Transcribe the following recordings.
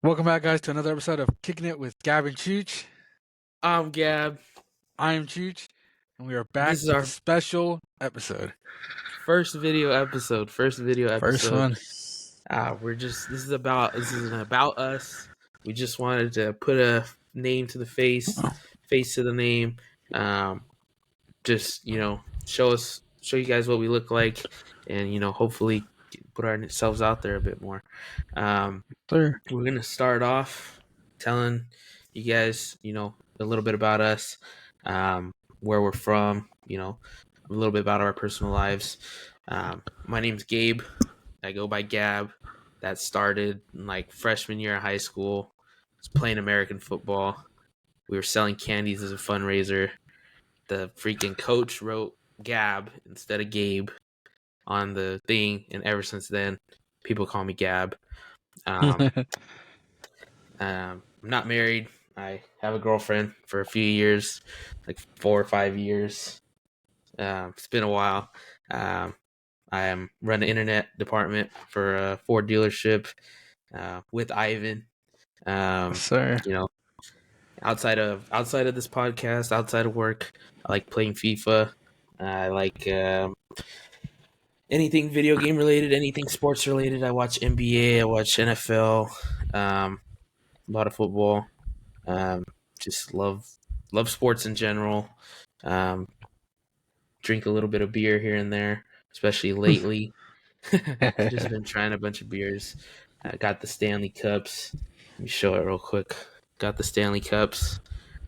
Welcome back, guys, to another episode of Kicking It with Gab and Chuch. I'm Gab. I am Chuch, and we are back This is with our a special episode. first video episode. First one. This is about us. We just wanted to put a name to the face, face to the name. Just show you guys what we look like, and hopefully put ourselves out there a bit more. Sure. We're gonna start off telling you guys, a little bit about us, where we're from, a little bit about our personal lives. My name's Gabe. I go by Gab. That started in like freshman year of high school. I was playing American football. We were selling candies as a fundraiser. The freaking coach wrote Gab instead of Gabe on the thing, and ever since then, people call me Gab. I'm not married. I have a girlfriend for a few years, like 4 or 5 years. It's been a while. I am run the internet department for a Ford dealership with Ivan. Sir. Outside of this podcast, outside of work, I like playing FIFA. I like anything video game related, anything sports related. I watch NBA, I watch NFL, a lot of football. Just love sports in general. Drink a little bit of beer here and there, especially lately. Just been trying a bunch of beers. I got the Stanley Cups. Let me show it real quick. Got the Stanley Cups,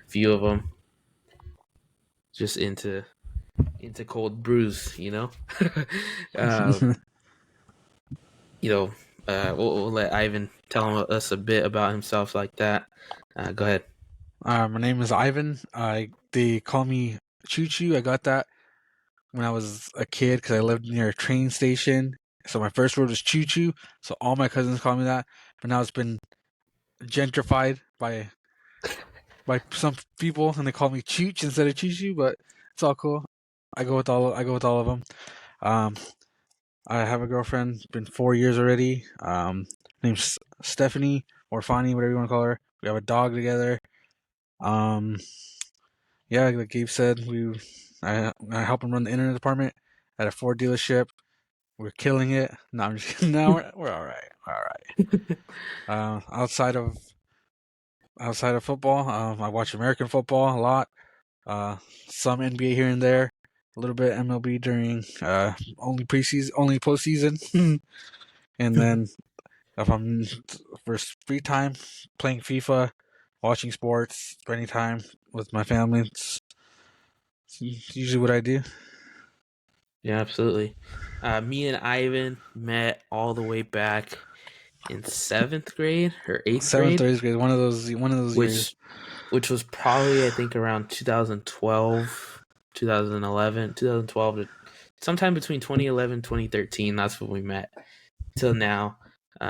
a few of them. Just into cold brews, we'll let Ivan tell us a bit about himself like that. Go ahead. My name is Ivan. They call me Choo Choo. I got that when I was a kid because I lived near a train station. So my first word was Choo Choo. So all my cousins call me that. But now it's been gentrified by some people, and they call me Chooch instead of Choo Choo. But it's all cool. I go with all of them. I have a girlfriend. It's been 4 years already. Name's Stephanie or Fanny, whatever you want to call her. We have a dog together. Yeah, like Gabe said, I help him run the internet department at a Ford dealership. We're killing it. No, I'm just kidding. No, we're all right. We're all right. Outside of football, I watch American football a lot. Some NBA here and there. A little bit MLB during only postseason, and then if I'm for free time playing FIFA, watching sports, spending time with my family, it's usually what I do. Yeah, absolutely. Me and Ivan met all the way back in 7th grade or 8th Seventh grade, or eighth grade, one of those years. which was probably, I think, around 2012, 2011, 2012 to sometime between 2011 2013. That's when we met. Till now, we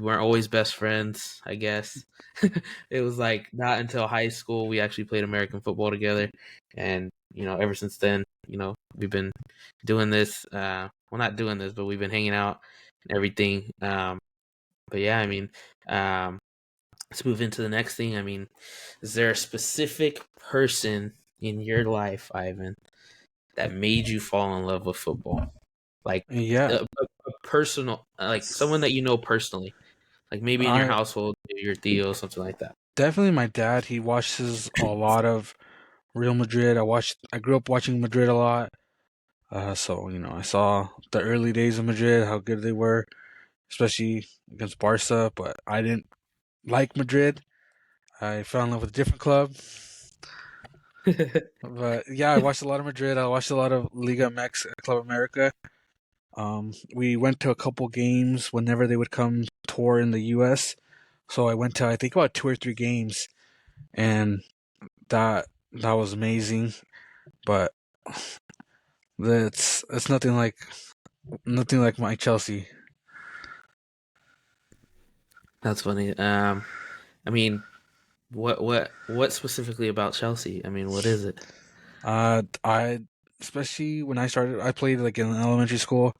weren't always best friends, I guess. It was like not until high school we actually played American football together, and ever since then, we've been doing this. Well, not doing this, but we've been hanging out and everything. But yeah, I mean, let's move into the next thing. I mean, is there a specific person in your life, Ivan, that made you fall in love with football? Like Yeah, a personal, like someone that you know personally, like maybe in your I household, maybe your Theo, something like that. definitely my dad. He watches a lot of Real Madrid. I grew up watching Madrid a lot. So I saw the early days of Madrid, how good they were, especially against Barca. But I didn't like Madrid. I fell in love with a different club. But yeah, I watched a lot of Madrid. I watched a lot of Liga MX, Club America. We went to a couple games whenever they would come tour in the U.S. So I went to I think about 2 or 3 games, and that was amazing. But it's nothing like my Chelsea. That's funny. I mean, what specifically about Chelsea? I mean, what is it? I especially when I played like in elementary school.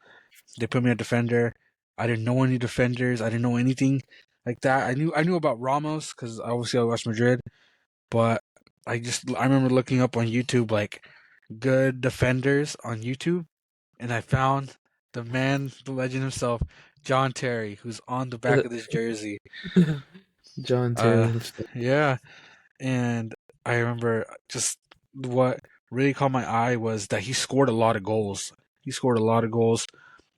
They put me a defender. I didn't know any defenders. I didn't know anything like that. I knew about Ramos because obviously I watched Madrid, but I remember looking up on YouTube like good defenders on YouTube, and I found the man, the legend himself, John Terry, who's on the back of this jersey. John Terry. Uh, yeah, and I remember just what really caught my eye was that he scored a lot of goals. He scored a lot of goals.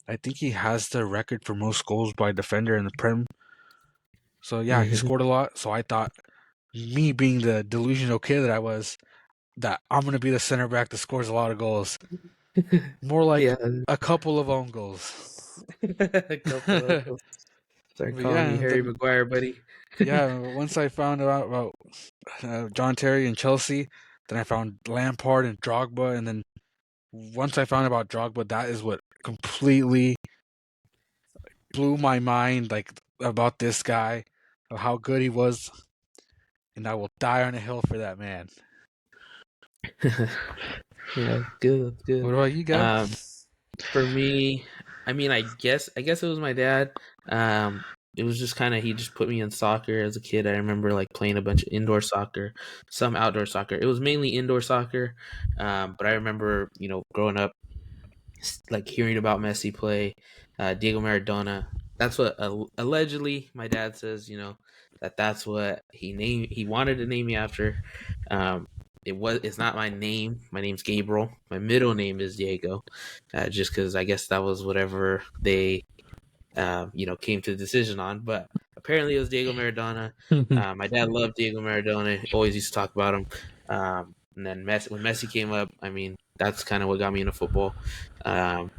I think he has the record for most goals by defender in the Prem. So yeah, he scored a lot. So I thought, me being the delusional kid that I was, that I'm gonna be the center back that scores a lot of goals. More like Yeah, a couple of own goals. a couple of But them. Start calling me yeah, Harry Maguire, buddy. yeah. Once I found out about John Terry and Chelsea, then I found Lampard and Drogba, and then once I found out about Drogba, that is what completely blew my mind, like about this guy, of how good he was, and I will die on a hill for that man. Yeah, good, good. What about you, Gab? Um, for me, I mean, I guess it was my dad. Um, it was just kind of he just put me in soccer as a kid. I remember like playing a bunch of indoor soccer, some outdoor soccer. It was mainly indoor soccer, but I remember growing up like hearing about Messi play, Diego Maradona. That's what allegedly my dad says. That's what he wanted to name me after. Um, it's not my name. My name's Gabriel. My middle name is Diego, just because I guess that was whatever they came to the decision on. But apparently it was Diego Maradona. My dad loved Diego Maradona. Always used to talk about him. And then when Messi came up, I mean, that's kind of what got me into football. Um,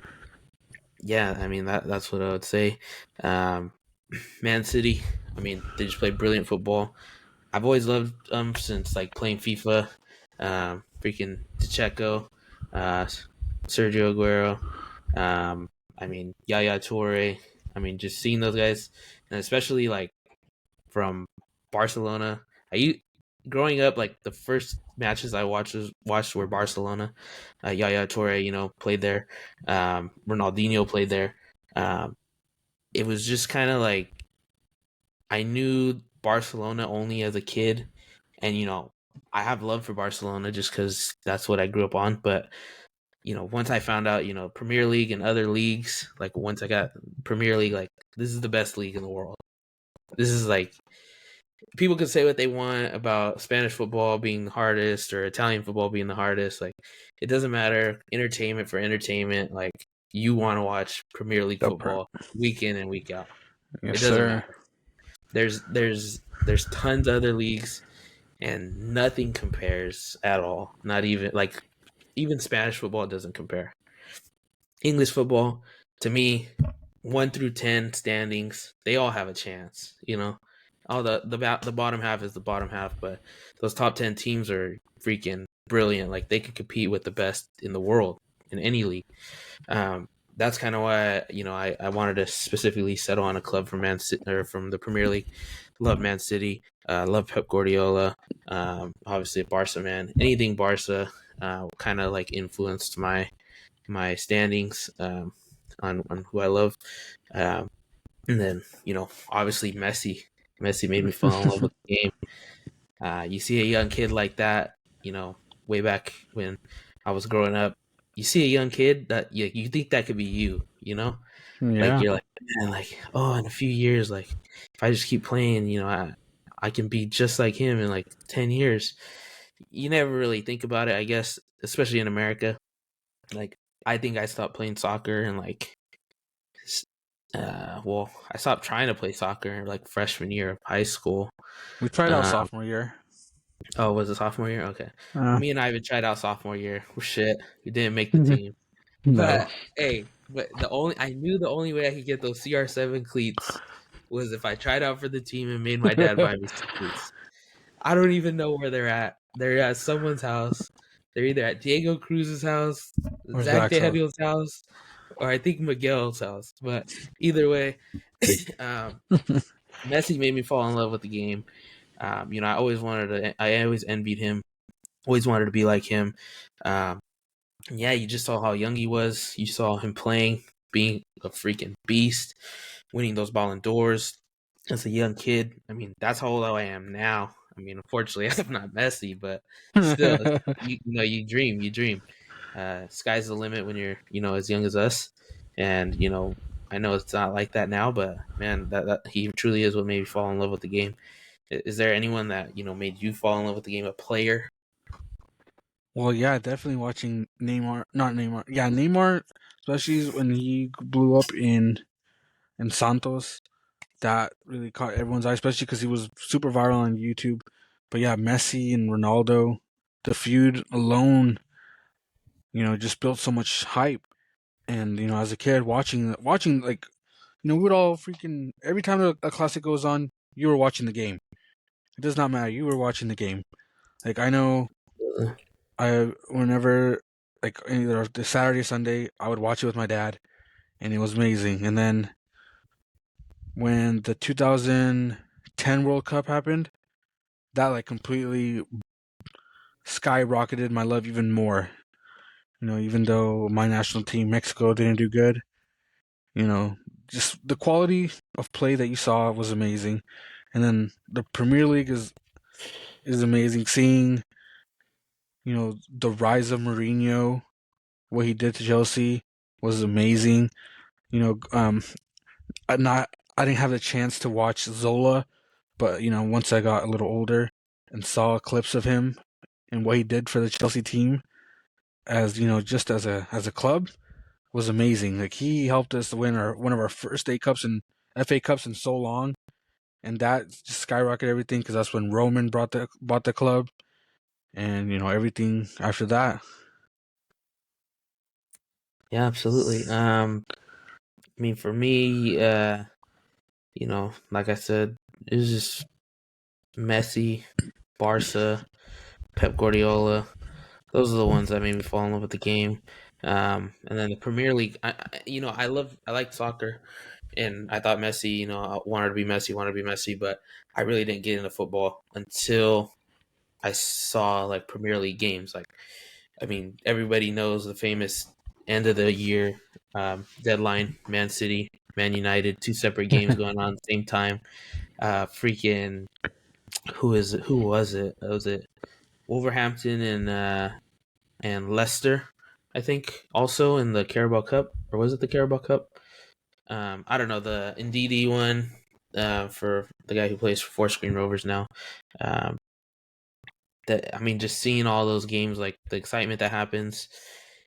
yeah, I mean that's what I would say. Um, Man City, I mean, they just play brilliant football. I've always loved since like playing FIFA. Freaking DeCheco, uh, Sergio Aguero. I mean Yaya Toure. I mean, just seeing those guys, and especially like from Barcelona. Growing up, like the first matches I watched were Barcelona. Yaya Toure, played there. Ronaldinho played there. Um, it was just kind of like I knew Barcelona only as a kid, and I have love for Barcelona just because that's what I grew up on. But once I found out, Premier League and other leagues, like once I got Premier League, like this is the best league in the world. This is like people could say what they want about Spanish football being the hardest or Italian football being the hardest. Like, it doesn't matter. Entertainment for entertainment. Like, you want to watch Premier League football week in and week out. Yes, It doesn't sir. matter. There's tons of other leagues, and nothing compares at all. Not even even Spanish football doesn't compare. English football, to me, 1 through 10 standings, they all have a chance. All the bottom half is the bottom half, but those top 10 teams are freaking brilliant. Like they could compete with the best in the world in any league. That's kind of why I wanted to specifically settle on a club from Man City or from the Premier League. Love Man City. Love Pep Guardiola. Obviously a Barca man. Anything Barca kind of like influenced my standings on who I love. And then, obviously Messi. Messi made me fall in love with the game. You see a young kid like that, way back when I was growing up, you see a young kid that you think that could be like Yeah. you're like, man, like, oh, in a few years, like if I just keep playing, I can be just like him in like 10 years. You never really think about it, I guess, especially in America. Like, I think I stopped playing soccer and like well, I stopped trying to play soccer like freshman year of high school. We tried out Um, sophomore year. oh, was it sophomore year? Okay. Uh, Me and Ivan tried out sophomore year. We're shit. We didn't make the team. no. But hey, I knew the only way I could get those CR7 cleats was if I tried out for the team and made my dad buy me some cleats. I don't even know where they're at. They're at someone's house. They're either at Diego Cruz's house, Where's Zach Zach's house? Daniel's house, or I think Miguel's house. But either way, Messi made me fall in love with the game. I always envied him. Always wanted to be like him. Yeah, you just saw how young he was. You saw him playing. being a freaking beast, winning those Ballon d'Ors as a young kid. I mean, that's how old I am now. I mean, unfortunately, I'm not Messi, but still, you dream, you dream. Sky's the limit when you're, as young as us, and I know it's not like that now, but man, that he truly is what made me fall in love with the game. Is there anyone that made you fall in love with the game? A player? Well, yeah, definitely watching Neymar. Not Neymar. Yeah, Neymar, especially when he blew up in Santos. That really caught everyone's eye, especially because he was super viral on YouTube. But yeah, Messi and Ronaldo, the feud alone, just built so much hype. And as a kid watching like, we would all freaking every time a classic goes on, you were watching the game. It does not matter. You were watching the game. Like I know, I whenever like either the Saturday or Sunday, I would watch it with my dad, and it was amazing. And then when the 2010 World Cup happened, that like completely skyrocketed my love even more. Even though my national team, Mexico, didn't do good, you know, just the quality of play that you saw was amazing. And then the Premier League is amazing. Seeing, the rise of Mourinho, what he did to Chelsea was amazing. You know, I didn't have the chance to watch Zola, but once I got a little older and saw clips of him and what he did for the Chelsea team, as just as a club, was amazing. Like he helped us win one of our first A cups and FA cups in so long, and that just skyrocketed everything because that's when Roman bought the club, and everything after that. Yeah, absolutely. I mean, for me, like I said, it was just Messi, Barca, Pep Guardiola. Those are the ones that made me fall in love with the game. And then the Premier League. I like soccer, and I thought Messi. I wanted to be Messi, but I really didn't get into football until I saw like Premier League games. Like, I mean, everybody knows the famous end of the year deadline: Man City, Man United, two separate games going on at the same time. Freaking who is it? Who was it? Was it Wolverhampton and Leicester? I think also in the Carabao Cup, or was it the Carabao Cup? I don't know, the Ndidi one for the guy who plays for Four Screen Rovers now. Um, that I mean, just seeing all those games, like the excitement that happens,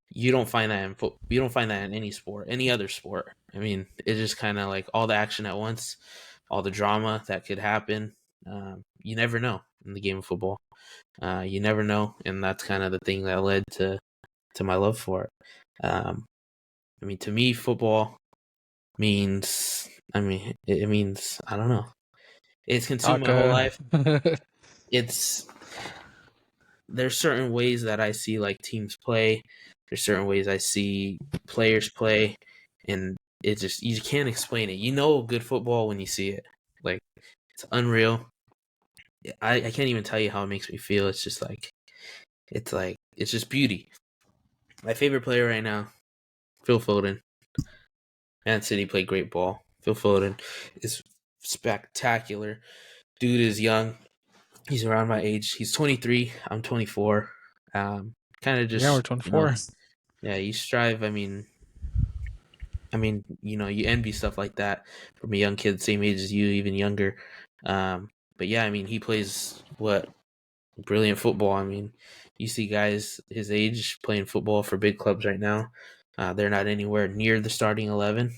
you don't find that you don't find that in any sport, any other sport. I mean, it's just kind of like all the action at once, all the drama that could happen. You never know in the game of football. You never know, and that's kind of the thing that led to my love for it. I mean, to me, football means. I mean, it means I don't know. It's consumed my whole Aka. life. It's There's certain ways that I see like teams play. There's certain ways I see players play, and it just you can't explain it. You know good football when you see it. Like it's unreal. I can't even tell you how it makes me feel. It's just beauty. My favorite player right now, Phil Foden. Man City played great ball. Phil Foden is spectacular. Dude is young. He's around my age. He's 23. I'm 24. Kind of Yeah, we're just, 24. yeah, you strive. You envy stuff like that from a young kid, same age as you, even younger. But yeah, I mean, he plays brilliant football. I mean, you see guys his age playing football for big clubs right now. They're not anywhere near the starting 11.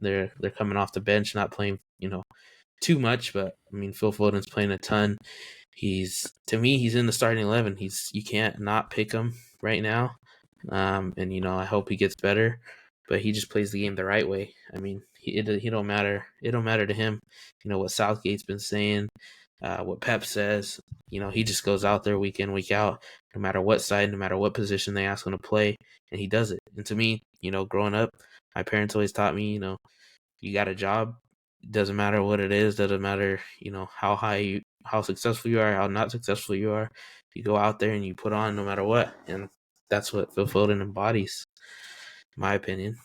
They're coming off the bench, not playing, too much. But I mean, Phil Foden's playing a ton. To me, he's in the starting 11. You can't not pick him right now. And I hope he gets better, but he just plays the game the right way. I mean, he don't matter. It don't matter to him. What Southgate's been saying, what Pep says. He just goes out there week in, week out, no matter what side, no matter what position they ask him to play, and he does it. And to me, growing up, my parents always taught me, you got a job, it doesn't matter what it is, doesn't matter, how successful you are, how not successful you are. You go out there and you put on no matter what, and that's what Phil Foden embodies, in my opinion.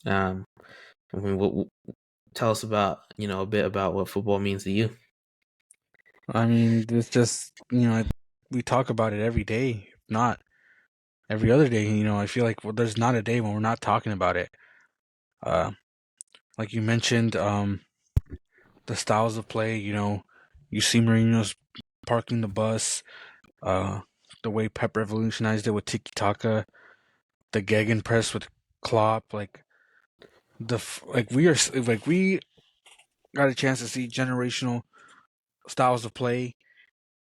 I mean, tell us about a bit about what football means to you. I mean, it's just we talk about it every day, if not every other day. I feel like there's not a day when we're not talking about it. Uh, like you mentioned, the styles of play. You see Mourinho's parking the bus. Uh, the way Pep revolutionized it with tiki taka, the gegenpress with Klopp, like we got a chance to see generational styles of play,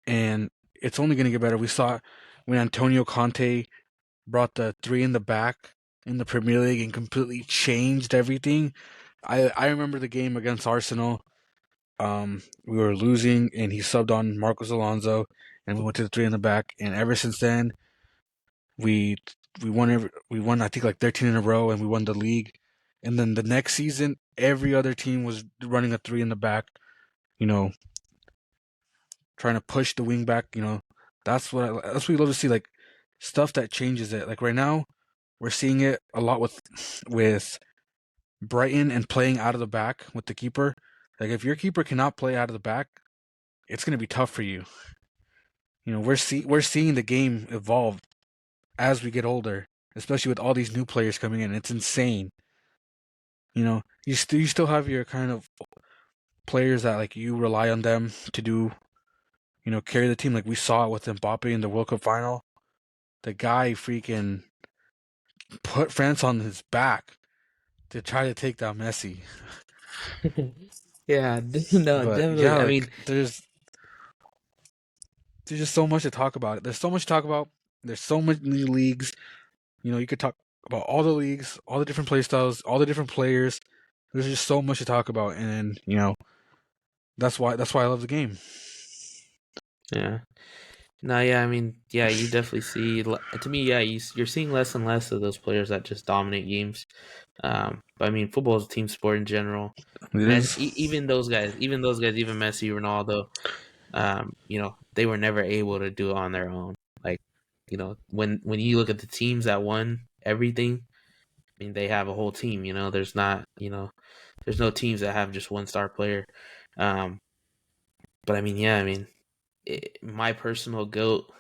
and it's only going to get better. We saw when Antonio Conte brought the three in the back in the Premier League and completely changed everything. I remember the game against Arsenal. We were losing, and he subbed on Marcos Alonso, and we went to the three in the back. And ever since then, we we won I think like 13 in a row, and we won the league. And then the next season, every other team was running a three in the back. You know, trying to push the wing back. That's what we love to see. Like stuff that changes it. Like right now, we're seeing it a lot with Brighton and playing out of the back with the keeper. Like if your keeper cannot play out of the back, it's gonna be tough for you. We're seeing the game evolve as we get older, especially with all these new players coming in. It's insane. You still have your kind of players that like you rely on them to do, carry the team. Like we saw it with Mbappe in the World Cup final. The guy freaking put France on his back to try to take down Messi. Yeah, no, But yeah, definitely. I like mean, there's just so much to talk about. There's so much to talk about. There's so many leagues. You could talk about all the leagues, all the different play styles, all the different players. There's just so much to talk about, and that's why I love the game. yeah. No, yeah, I mean, yeah, you definitely see. To me, yeah, you're seeing less and less of those players that just dominate games. But I mean, football is a team sport in general. It is. Even those guys, even Messi, Ronaldo, they were never able to do it on their own. Like, when you look at the teams that won everything, I mean, they have a whole team. There's no teams that have just one star player. Um, but I mean, yeah, I mean, my personal goat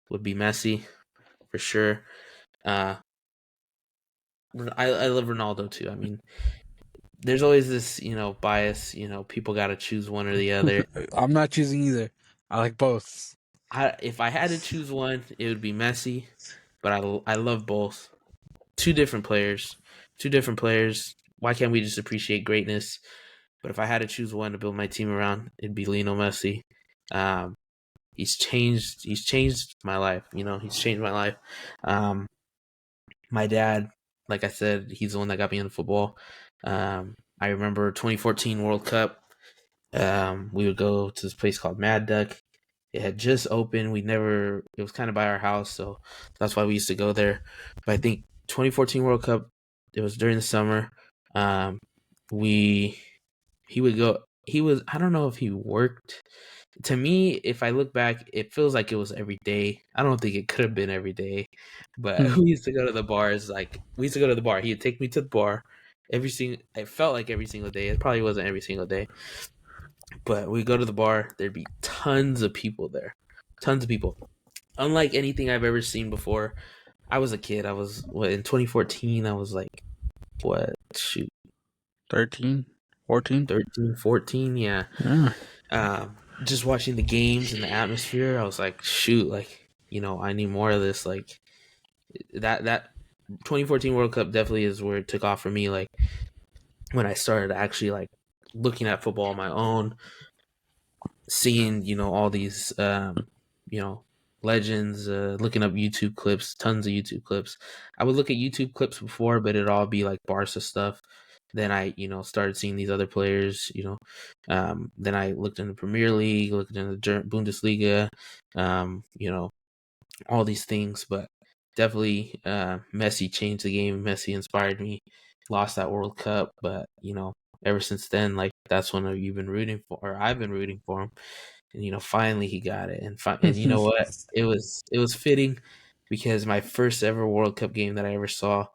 would be Messi for sure. Uh, I love Ronaldo too. I mean, there's always this bias. People got to choose one or the other. I'm not choosing either. I like both. If I had to choose one, it would be Messi. But I love both. Two different players. Two different players. Why can't we just appreciate greatness? But if I had to choose one to build my team around, it'd be Lionel Messi. Um, he's changed. He's changed my life. He's changed my life. Um, my dad, like I said, he's the one that got me into football. I remember 2014 World Cup. We would go to this place called Mad Duck. It had just opened. It was kind of by our house, so that's why we used to go there. But I think 2014 World Cup, it was during the summer. Um, we, he would go, I don't know if he worked. To me, if I look back, it feels like it was every day. I don't think it could have been every day, but we used to go to the bars. Like, we used to go to the bar. He'd take me to the bar it felt like every single day. It probably wasn't every single day, but we go to the bar, there'd be tons of people there. Tons of people. Unlike anything I've ever seen before. I was a kid. I was in 2014, I was like, what, shoot, 13, 14. 13, 14, yeah. Yeah. Just watching the games and the atmosphere, I was like, shoot, like, I need more of this. Like, that 2014 World Cup definitely is where it took off for me. Like, when I started actually like looking at football on my own, seeing all these legends, looking up YouTube clips, tons of YouTube clips. I would look at YouTube clips before, but it'd all be like Barca stuff. Then I started seeing these other players. Then I looked in the Premier League, looked in the Bundesliga, all these things. But definitely, Messi changed the game. Messi inspired me. Lost that World Cup, but ever since then, like, that's when you've been rooting for, or I've been rooting for him. And finally he got it. And you know what? It was fitting because my first ever World Cup game that I ever saw,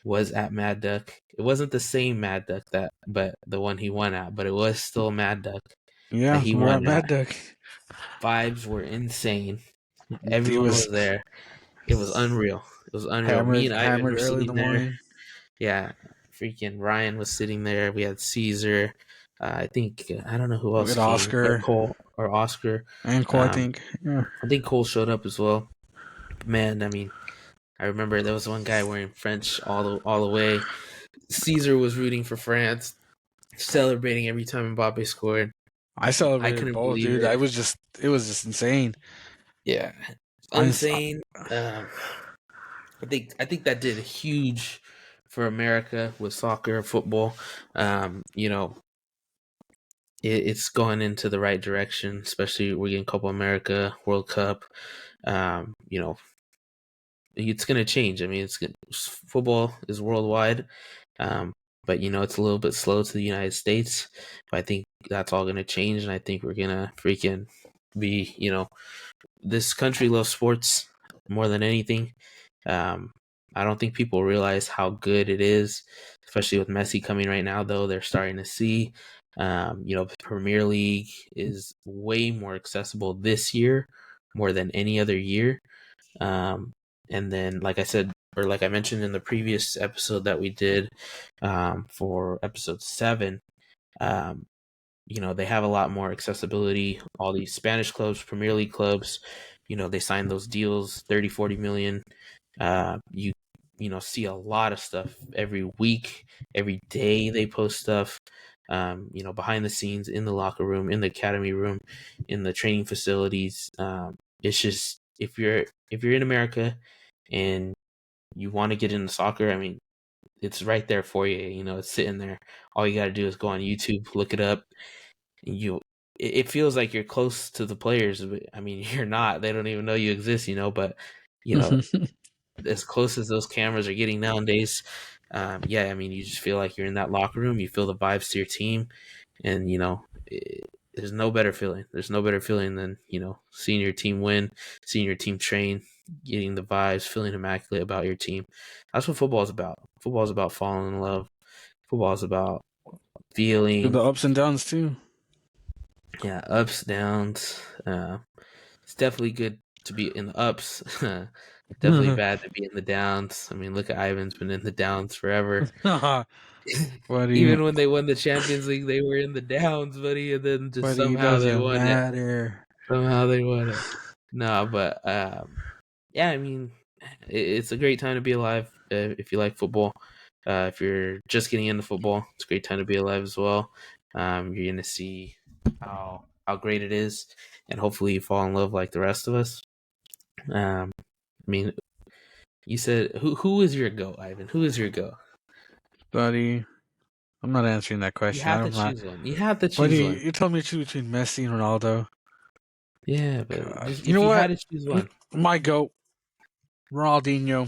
was at Mad Duck. It wasn't the same Mad Duck but the one he won at, but it was still Mad Duck that Yeah, he we're at won at. Mad Duck. Vibes were insane. It Everyone was was there. It was unreal. It was unreal. Me hammered, and Ivan hammered were early in sitting the there. morning. Yeah, freaking Ryan was sitting there. We had Caesar. I think I don't know who else With came. Oscar Cole or Oscar. and Cole, I Um, think. Yeah. I think Cole showed up as well. Man, I mean, I remember there was one guy wearing French all the way. Caesar was rooting for France, celebrating every time Mbappe scored. I I celebrated couldn't both, believe dude. it. It was just insane. Yeah, I, insane. I think that did huge for America with soccer, football. You know, it's going into the right direction. Especially we're getting Copa America, World Cup. You know, it's going to change. I mean, football is worldwide, um, but it's a little bit slow to the United States. But I think that's all going to change, and I think we're gonna freaking be. This country loves sports more than anything. Um, I don't think people realize how good it is, especially with Messi coming right now. Though they're starting to see, the Premier League is way more accessible this year, more than any other year. Um, and then, like I said, or like I mentioned in the previous episode that we did for episode 7, um, they have a lot more accessibility. All these Spanish clubs, Premier League clubs, they sign those deals, 30, 40 million. You see a lot of stuff every week, every day they post stuff, behind the scenes, in the locker room, in the academy room, in the training facilities. It's just, if you're in America and you want to get into soccer, I mean, it's right there for you. It's sitting there. All you got to do is go on YouTube, look it up. It feels like you're close to the players, but I mean, you're not. They don't even know you exist, but you know, as close as those cameras are getting nowadays, yeah, I mean, you just feel like you're in that locker room. You feel the vibes to your team, and there's no better feeling. There's no better feeling than seeing your team win, seeing your team train, getting the vibes, feeling immaculate about your team. That's what football is about. Football is about falling in love. Football is about feeling, The ups and downs too. yeah, ups, downs. It's definitely good to be in the ups. Definitely bad to be in the downs. I mean, look at Ivan's been in the downs forever. Buddy, Even when they won the Champions League, they were in the downs, buddy, and then just buddy, somehow they doesn't won it. matter. Somehow they won it. No, but yeah, I mean, it's a great time to be alive if you like football. If you're just getting into football, it's a great time to be alive as well. You're gonna see how great it is, and hopefully you fall in love like the rest of us. I mean, you said who is your go, Ivan? Who is your go? Buddy, I'm not answering that You question. have to I'm not. choose one. You have to choose Buddy, one. you told me to choose between Messi and Ronaldo. Yeah, but God. just You if know you what? had to choose one, My goat, Ronaldinho.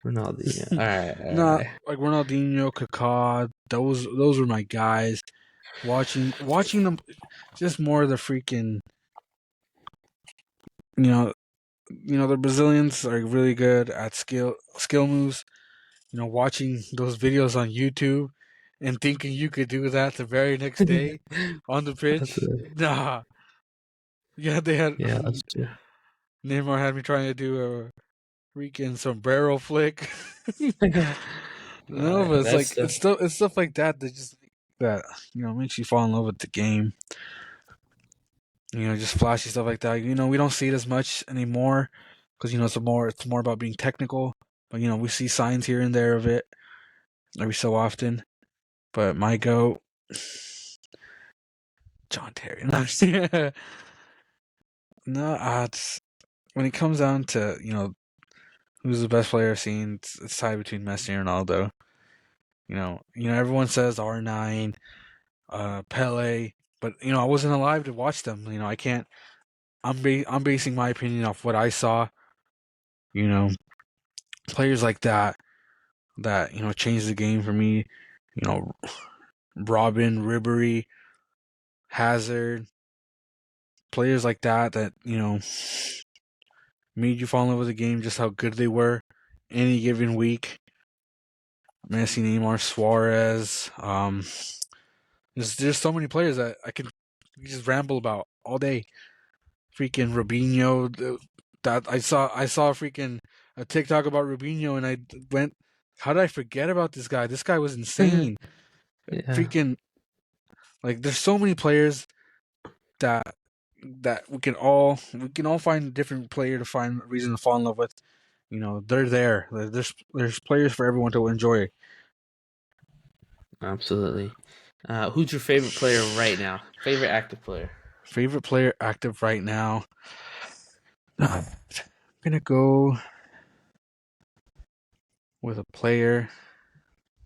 Ronaldinho. All right, all Not right. like Ronaldinho, Kaká. Those were my guys. Watching them, just more of the freaking. You know, the Brazilians are really good at skill moves. Watching those videos on YouTube and thinking you could do that the very next day on the That's pitch. Nah. Yeah, they had yeah, that's true. Neymar had me trying to do a freaking sombrero flick. No, but it's That's like it's stuff like that that just that makes you fall in love with the game. Just flashy stuff like that. We don't see it as much anymore because it's more about being technical. But we see signs here and there of it every so often. But my goat, John Terry. No, when it comes down to who's the best player I've seen, it's tied between Messi and Ronaldo. Everyone says R9, Pele, but I wasn't alive to watch them. I can't. I'm basing my opinion off what I saw. You know, players like that changed the game for me. You know, Robin, Ribery, Hazard, players like that made you fall in love with the game. Just how good they were any given week. Messi, Neymar, Suarez. There's so many players that I can just ramble about all day. Freaking Robinho. That I saw freaking a TikTok about Robinho, and I went, how did I forget about this guy? This guy was insane. Yeah, Freaking, like, there's so many players that we can all find a different player to find a reason to fall in love with. They're there. There's players for everyone to enjoy. absolutely. Who's your favorite player right now? Favorite active player? Favorite player active right now. I'm gonna go with a player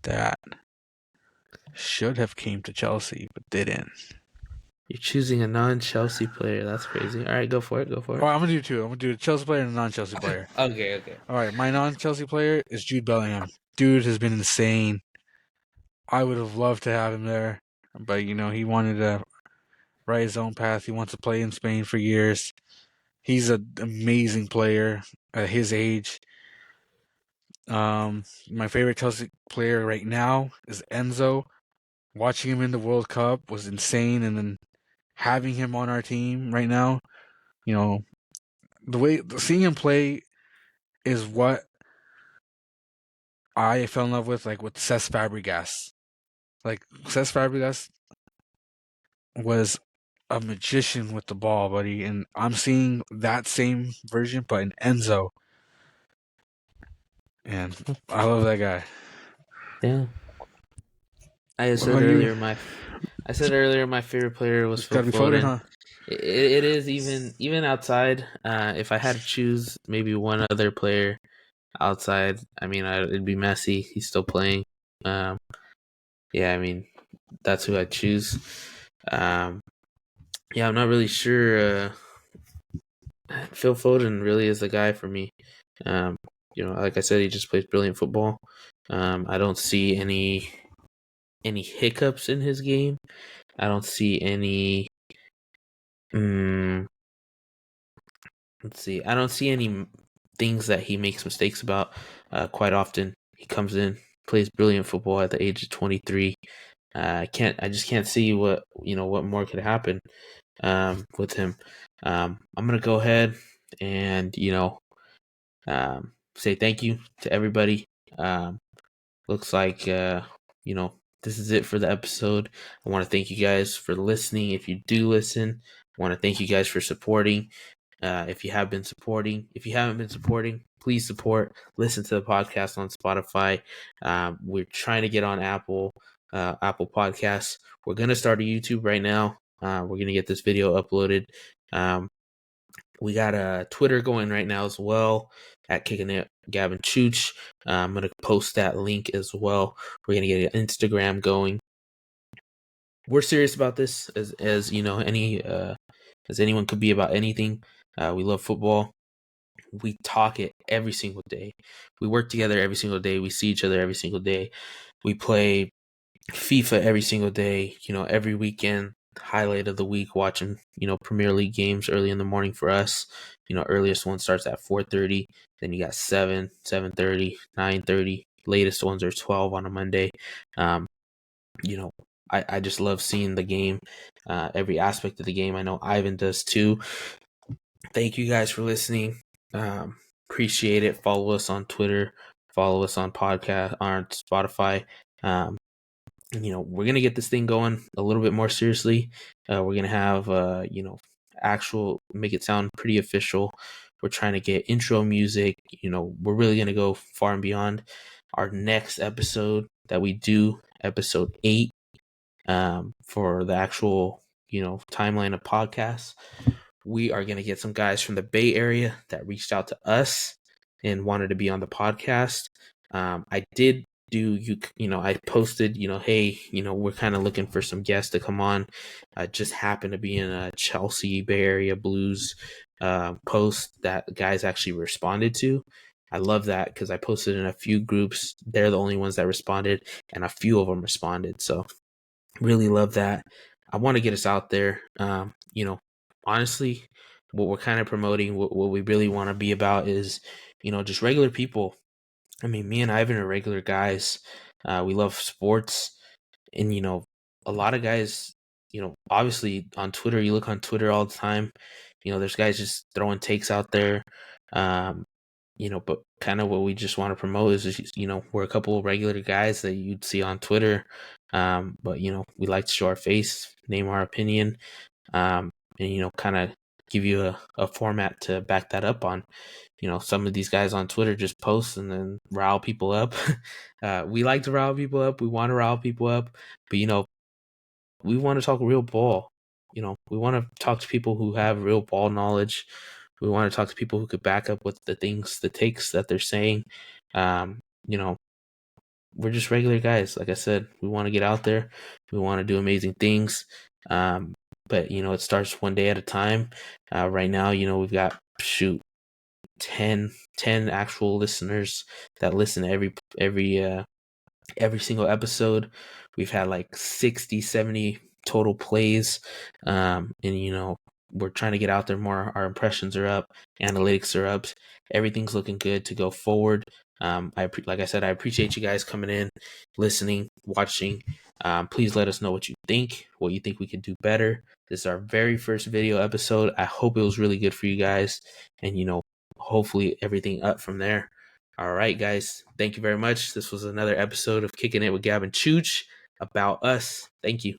that should have came to Chelsea but didn't. You're choosing a non-Chelsea player. That's crazy. All right, go for it. Go for Oh, it. I'm gonna do two. I'm gonna do a Chelsea player and a non-Chelsea player. Okay, okay. All right, my non-Chelsea player is Jude Bellingham. Dude has been insane. I would have loved to have him there, but he wanted to write his own path. He wants to play in Spain for years. He's an amazing player at his age. My favorite Chelsea player right now is Enzo. Watching him in the World Cup was insane, and then having him on our team right now, you know, seeing him play is what I fell in love with, like with Cesc Fabregas. Like Cesc Fabregas was a magician with the ball, buddy, and I'm seeing that same version, but in Enzo, and I love that guy. Yeah. I What said about you? earlier I said earlier my favorite player was It's Phil got to be Foden, Foden. huh? It is even outside. If I had to choose maybe one other player outside, I mean, it'd be Messi. He's still playing. Um, yeah, I mean, that's who I'd choose. Um, yeah, I'm not really sure. Phil Foden really is the guy for me. Um, like I said, he just plays brilliant football. I don't see any hiccups in his game. I don't see any. Mm, let's see. I don't see any things that he makes mistakes about. Quite often, he comes in, plays brilliant football at the age of 23. I just can't see what more could happen with him. I'm gonna go ahead and say thank you to everybody. Um, looks like this is it for the episode. I want to thank you guys for listening. If you do listen, I want to thank you guys for supporting. If you have been supporting, if you haven't been supporting, please support. Listen to the podcast on Spotify. We're trying to get on Apple Podcasts. We're gonna start a YouTube right now. We're gonna get this video uploaded. Um, we got a Twitter going right now as well at Kicking It Gavin Chuch. I'm gonna post that link as well. We're gonna get an Instagram going. We're serious about this, as as anyone could be about anything. We love football. We talk it every single day. We work together every single day. We see each other every single day. We play FIFA every single day, every weekend, highlight of the week, watching, Premier League games early in the morning for us. Earliest one starts at 4:30, then you got 7, 7:30, 9:30. Latest ones are 12 on a Monday. Um, you know, I just love seeing the game, every aspect of the game. I know Ivan does too. Thank you guys for listening. Appreciate it. Follow us on Twitter. Follow us on podcast on Spotify. Um, we're gonna get this thing going a little bit more seriously. We're gonna have actual make it sound pretty official. We're trying to get intro music. We're really gonna go far and beyond. Our next episode that we do, episode 8, for the actual timeline of podcasts, we are gonna get some guys from the Bay Area that reached out to us and wanted to be on the podcast. I did I posted, hey, we're kind of looking for some guests to come on. I just happened to be in a Chelsea Bay Area Blues post that guys actually responded to. I love that because I posted in a few groups. They're the only ones that responded, and a few of them responded. So really love that. I want to get us out there. Honestly, what we're kind of promoting, what we really want to be about is, just regular people. I mean, me and Ivan are regular guys. We love sports, and a lot of guys, obviously on Twitter, you look on Twitter all the time. There's guys just throwing takes out there. Um, but kind of what we just want to promote is just, we're a couple of regular guys that you'd see on Twitter. But we like to show our face, name our opinion, and kind of give you a format to back that up on. Some of these guys on Twitter just post and then rile people up. We like to rile people up. We want to rile people up, but we want to talk real ball. We want to talk to people who have real ball knowledge. We want to talk to people who could back up with the takes that they're saying. Um, you know, we're just regular guys. Like I said, we want to get out there. We want to do amazing things. But it starts one day at a time. Right now, we've got 10 actual listeners that listen to every single episode. We've had like 60, 70 total plays. And we're trying to get out there more. Our impressions are up, analytics are up, everything's looking good to go forward. Like I said, I appreciate you guys coming in, listening, watching. Please let us know what you think we could do better. This is our very first video episode. I hope it was really good for you guys, and hopefully everything up from there. All right, guys. Thank you very much. This was another episode of Kicking It with Gab and Chuch, about us. Thank you.